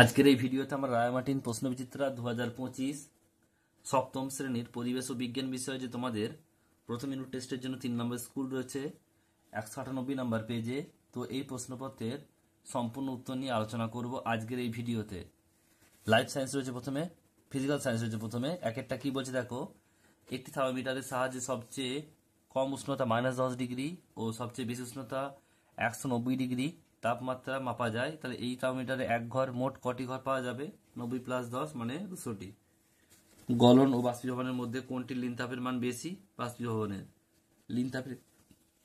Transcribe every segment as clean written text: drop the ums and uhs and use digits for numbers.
আজকের এই ভিডিওতে আমরা রায়মার্টিন প্রশ্নবিচিত্রা 2025 সপ্তম শ্রেণীর পরিবেশ ও বিজ্ঞান বিষয়ে যে তোমাদের প্রথম ইউনিট টেস্টের জন্য 3 নম্বর স্কুল রয়েছে 198 নম্বর পেজে। তো এই প্রশ্নপত্রের সম্পূর্ণ উত্তর নিয়ে আলোচনা করব আজকের এই ভিডিওতে। লাইফ সায়েন্স রয়েছে প্রথমে, ফিজিক্যাল সায়েন্স রয়েছে প্রথমে। এক একটা কি বলছে দেখো, একটি থার্মোমিটারের সাহায্যে সবচেয়ে কম উষ্ণতা -10 ডিগ্রি ও সবচেয়ে বেশি উষ্ণতা 190 ডিগ্রি তাপমাত্রা মাপা যায়। তাহলে এই থার্মোমিটারে এক ঘর মোট কটি ঘর পাওয়া যাবে? 90 + 10 মানে 200টি। গলন ও বাষ্পীভবনের মধ্যে কোনটির লিনতাপের মান বেশি? বাষ্পীভবনের। লিনতাপের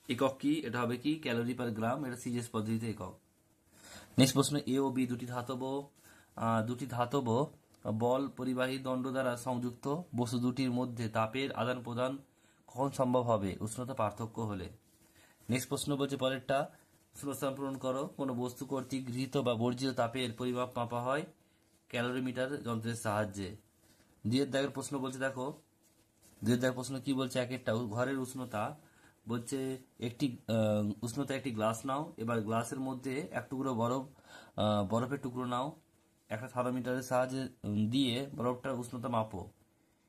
একক কি? এটা হবে কি ক্যালোরি পার গ্রাম, এটা সিজিএস পদ্ধতিতে একক। নেক্সট প্রশ্ন, এ ও বি দুটি ধাতব বল পরিবাহী দণ্ড দ্বারা সংযুক্ত বস্তু দুটির মধ্যে তাপের আদান প্রদান কখন সম্ভব হবে? উষ্ণতা পার্থক্য হলে। নেক্সট প্রশ্ন বলছে পরেরটা, শূন্যস্থান পূরণ করো। কোনো বস্তু কর্তৃক গৃহীত বা বর্জিত তাপের পরিমাপ মাপা হয় ক্যালোরিমিটার যন্ত্রের সাহায্যে। দুয়ের দাগের প্রশ্ন বলছে দেখো, দুয়ের দাগের প্রশ্ন কি বলছে, এক একটা ঘরের উষ্ণতা বলছে উষ্ণতা একটি গ্লাস নাও। এবার গ্লাসের মধ্যে এক টুকরো বরফের টুকরো নাও। একটা থার্মোমিটারের সাহায্যে দিয়ে বরফটার উষ্ণতা মাপো।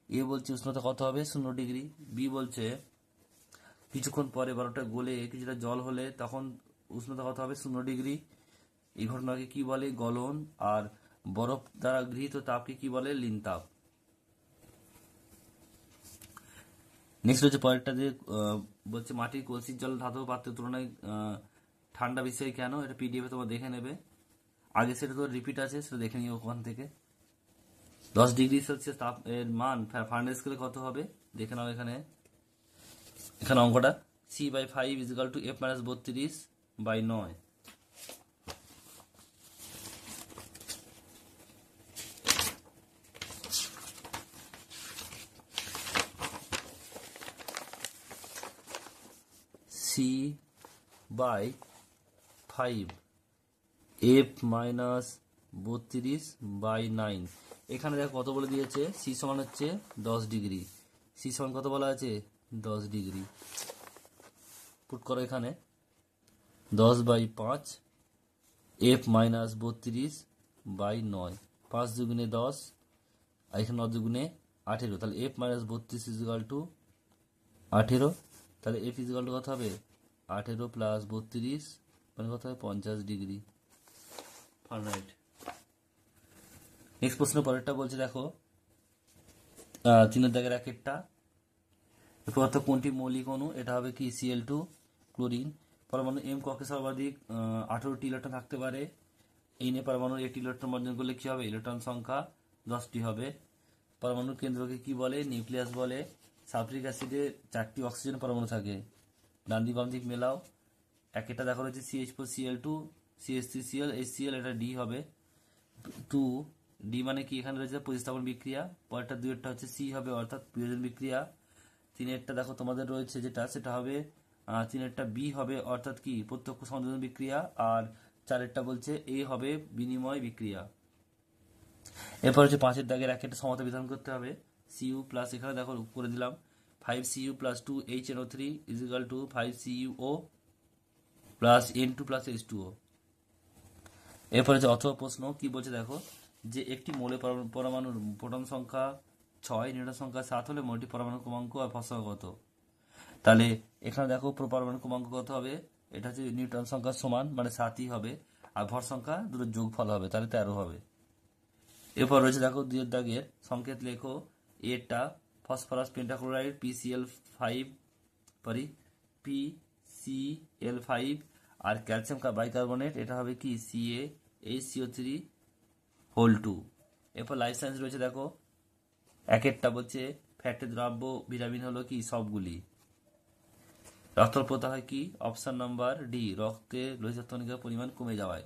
এ বলছে উষ্ণতা কত হবে? 0 ডিগ্রি। বি বলছে কিছুক্ষণ পরে বরফটা গলে কিছুটা জল হলে তখন উষ্ণতা কত হবে? 0 ডিগ্রি। এই ঘটনাকে কি বলে? গলন। আর বরফ দ্বারা গৃহীত তাপকে কি বলে? লিনতাপ। নেক্সট হচ্ছে পরেরটা যে বলছে মাটির কলসির জল ধাতব পাত্রের তুলনায় ঠান্ডা বিষয় কেন? এটা পিডিএফে তোমরা দেখে নেবে। আগে সেটা তো রিপিট আছে, সেটা দেখে নিও ওখান থেকে। 10 ডিগ্রি সেলসিয়াস তাপ এর মান ফারেনহাইট স্কেলে কত হবে? দেখে নাও এখানে অঙ্কটা C/5 = F - 32/9। C/5 F - 32/9। এখানে দেখো কত বলে দিয়েছে, সি সমান হচ্ছে 10 ডিগ্রি। সি সমান কত বলা আছে? 10 ডিগ্রি। পুট করো এখানে 10/5 F - 32/9, 5 দুগুণে 10 আর এখানে 9 দুগুণে 18। তাহলে F - 32 = 18। তাহলে F = কত হবে? 18 + 32 মানে কত হবে? 50 ডিগ্রি ফারেনহাইট। নেক্সট প্রশ্ন পরেরটা বলছে দেখো, 3 দাগের একটা পদার্থ কোনটি মৌলিক অণু? এটা হবে কি Cl2 ক্লোরিন। পরমাণু M কক্ষে সর্বাধিক 18টি ইলেকট্রন থাকতে পারে। এই নিয়ে পরমাণুর একটি ইলেকট্রন বর্জন করলে কি হবে? ইলেকট্রন সংখ্যা 10টি হবে। পরমাণুর কেন্দ্রকে কি বলে? নিউক্লিয়াস বলে। সালফ্রিক অ্যাসিডে 4টি অক্সিজেন পরমাণু থাকে। ডান দিক বাম দিক মেলাও। একটা দেখা রয়েছে CH4Cl2 CH3Cl HCl, এটা ডি হবে। 2 ডি মানে কি? এখানে রয়েছে প্রতিস্থাপন বিক্রিয়া। পরেরটা 2 হচ্ছে সি হবে, অর্থাৎ বিয়োজন বিক্রিয়া। 3 দেখো তোমাদের রয়েছে যেটা, সেটা হবে 3 বি হবে, অর্থাৎ কি? প্রত্যক্ষ সংযোজন বিক্রিয়া। আর 4 বলছে এ হবে বিনিময় বিক্রিয়া। এরপর হচ্ছে 5 দাগের একটা সমতা বিধান করতে হবে। Cu প্লাস, এখানে দেখো করে দিলাম 5Cu + 2HNO3 = 5CuO + N2 + H2O। এরপর হচ্ছে অথবা প্রশ্ন কি বলছে দেখো, যে একটি মৌলের পরমাণুর প্রোটন সংখ্যা 6, নিউট্রন সংখ্যা 7 হলে মৌলটি পরমাণু ক্রমাঙ্ক আর ভর সংখ্যা কত? তাহলে এখানে দেখো পরমাণু ক্রমাঙ্ক কত হবে? এটা হচ্ছে নিউট্রন সংখ্যা সমান মানে 7ই হবে, আর ভর সংখ্যা দুটো যোগফল হবে, তাহলে 13 হবে। এরপর রয়েছে দেখো 2 দাগের সংকেত লেখো। এটা ফসফরাস পেন্টাক্লোরাইড PCl5 আর ক্যালসিয়াম বাইকার্বনেট, এটা হবে কি CaHCO3(2). এরপর লাইফ সায়েন্স রয়েছে দেখো, একটা বলছে ফ্যাটের দ্রাব্য ভিটামিন হলো কি? সবগুলি। রক্তল্পতা হয় কি? অপশন নাম্বার ডি, রক্তে লোহিত কণিকার পরিমাণ কমে যাওয়ায়।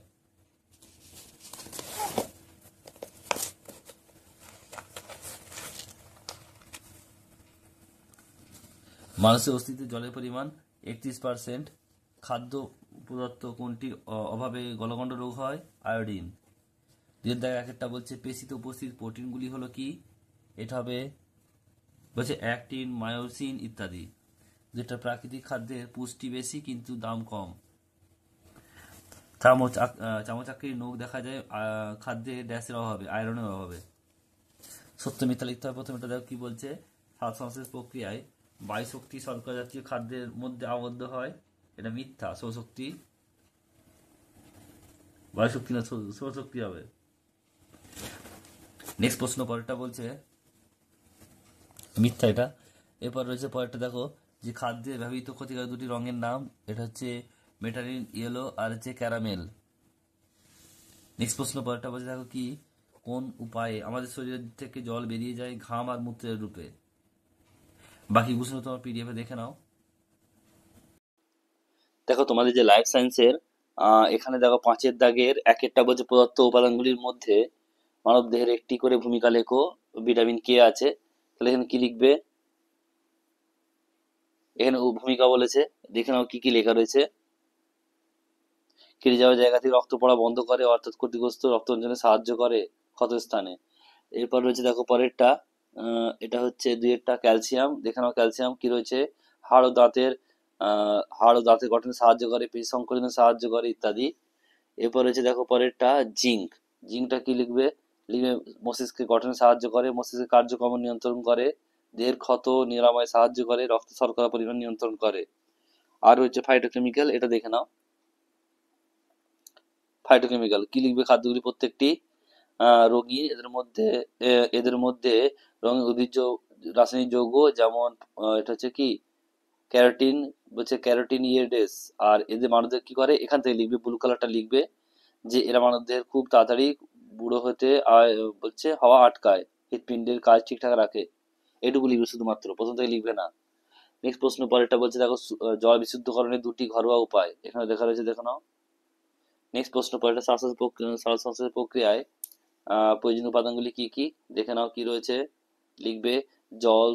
মানুষের অস্তিত্বে জলের পরিমাণ 31%। খাদ্য পদার্থ কোনটির অভাবে গলগণ্ড রোগ হয়? আয়োডিন। একটা বলছে পেশিতে উপস্থিত প্রোটিনগুলি হলো কি? এটা হবে বলছে অ্যাক্টিন, মায়োসিন ইত্যাদি। যেটা প্রাকৃতিক খাদ্যের পুষ্টি বেশি কিন্তু দাম কম। চামচাকরির নখ দেখা যায় খাদ্যে ড্যাশের অভাবে, আয়রনের অভাবে। সত্য মিথ্যা লিখতে হবে। প্রথমে এটা দেখো কি বলছে, সাত সংশ্লেষ প্রক্রিয়ায় বায়ুশক্তি শর্করা জাতীয় খাদ্যের মধ্যে আবদ্ধ হয়। এটা মিথ্যা। সৌরশক্তি, বায়ুশক্তি না, সৌরশক্তি হবে। নেক্সট প্রশ্ন পরেরটা বলছে মিথ্যা এটা। এরপর রয়েছে পরেরটা দেখো, যে খাদ্যে ব্যবহৃত ক্ষতিকারক দুটি রঙের নাম। এটা হচ্ছে মেটারিন ইয়েলো আর হচ্ছে ক্যারামেল। নেক্সট প্রশ্ন পরেরটা বলছে দেখো কি, কোন উপায়ে আমাদের শরীর থেকে জল বেরিয়ে যায় ঘাম আর মূত্রের রূপে। বাকি প্রশ্ন তোমার পিডিএফে দেখে নাও। দেখো তোমাদের যে লাইফ সায়েন্সের এখানে দেখো 5-এর দাগের 1-এরটা বলছে প্রদত্ত উপাদানগুলির মধ্যে মানব দেহের একটি করে ভূমিকা লেখো। ভিটামিন কে আছে, তাহলে এখানে কি লিখবে? এখানে ভূমিকা বলেছে, দেখে নাও কি কি লেখা রয়েছে। কেটে যাওয়া জায়গা থেকে রক্ত পড়া বন্ধ করে, অর্থাৎ ক্ষতিগ্রস্ত রক্ত সঞ্চালনে সাহায্য করে ক্ষত স্থানে। এরপর রয়েছে দেখো পরেরটা, এটা হচ্ছে 2-এরটা ক্যালসিয়াম। দেখে নাও ক্যালসিয়াম কি রয়েছে, হাড় ও দাঁতের গঠনে সাহায্য করে, পেশি সংকোচনে সাহায্য করে ইত্যাদি। এরপর রয়েছে দেখো পরেরটা জিঙ্ক। জিঙ্কটা কি লিখবে? লিখবে মস্তিষ্কের গঠনে সাহায্য করে, মস্তিষ্কের কার্যক্রম নিয়ন্ত্রণ করে, দেহের ক্ষত নিরাময়ে সাহায্য করে, রক্ত শর্করা পরিমাণ নিয়ন্ত্রণ করে। আর হচ্ছে ফাইটোকেমিক্যাল, এটা দেখে নাও। ফাইটোকেমিক্যাল কি লিখবে? খাদ্যগুলি প্রত্যেকটি রোগী এদের মধ্যে রঙিন উদ্ভিজ্জ রাসায়নিক যৌগ, যেমন এটা হচ্ছে কি ক্যারোটিন, বলছে ক্যারোটিন ইয়েডেস। আর এদের মানবদেহ কি করে, এখান থেকে লিখবে, ব্লু কালারটা লিখবে, যে এরা মানবদেহের খুব তাড়াতাড়ি বুড়ো হতে বলছে হওয়া আটকায়, হৃৎপিণ্ডের কাজ ঠিকঠাক রাখে। এটুকু লিখবে শুধুমাত্র, প্রথম থেকে লিখবে না। নেক্সট প্রশ্ন পরেরটা বলছে দেখো, জল বিশুদ্ধকরণের দুটি ঘরোয়া উপায়। এখানে দেখা রয়েছে, দেখো নাও। নেক্সট প্রশ্ন পরেরটা, শ্বাস প্রক্রিয়ায় প্রয়োজনীয় উপাদানগুলি কি কি, দেখে নাও কি রয়েছে। লিখবে জল,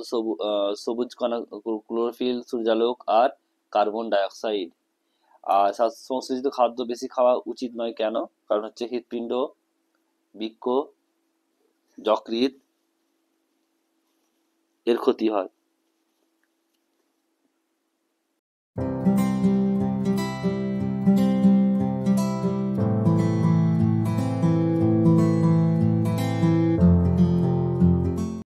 সবুজ কণা, ক্লোরোফিল, সূর্যালোক আর কার্বন ডাইঅক্সাইড। আর সংশ্লেষিত খাদ্য বেশি খাওয়া উচিত নয়, কেন? কারণ হচ্ছে হৃৎপিণ্ড, বৃক্ক, যকৃৎ এর ক্ষতি হয়।